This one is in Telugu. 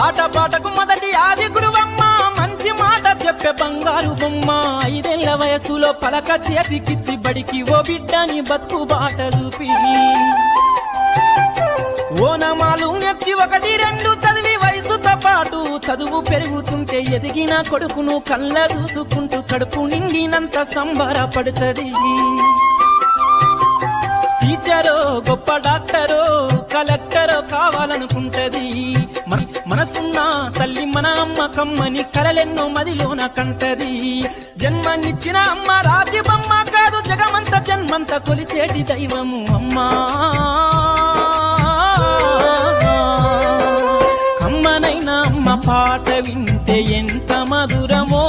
ఆటపాటకు మొదటి ఆది గురువమ్మ, మంచి మాట చెప్పే బంగారు బొమ్మ. 5 ఏళ్ల వయసులో పలక చేతికిచ్చి బడికి ఓ బిడ్డని బతుకు బాట చూపి, ఓనమాలు నేర్చి 1, 2 చదివి వయసుతో పాటు చదువు పెరుగుతుంటే ఎదిగిన కొడుకును కళ్ళ చూసుకుంటూ కడుపు నిండినంత సంబరపడుతుంది. టీచరో గొప్ప డాక్టరో కలెక్టరో కావాలనుకుంటది. మనసున్న తల్లి మన అమ్మ కమ్మని కలలెన్నో మదిలోన కంటది. జన్మనిచ్చిన అమ్మ రాతి బొమ్మ కాదు, జగమంత జన్మంత కొలిచేటి దైవము అమ్మా. అమ్మనైనా అమ్మ పాట వింటే ఎంత మధురమో,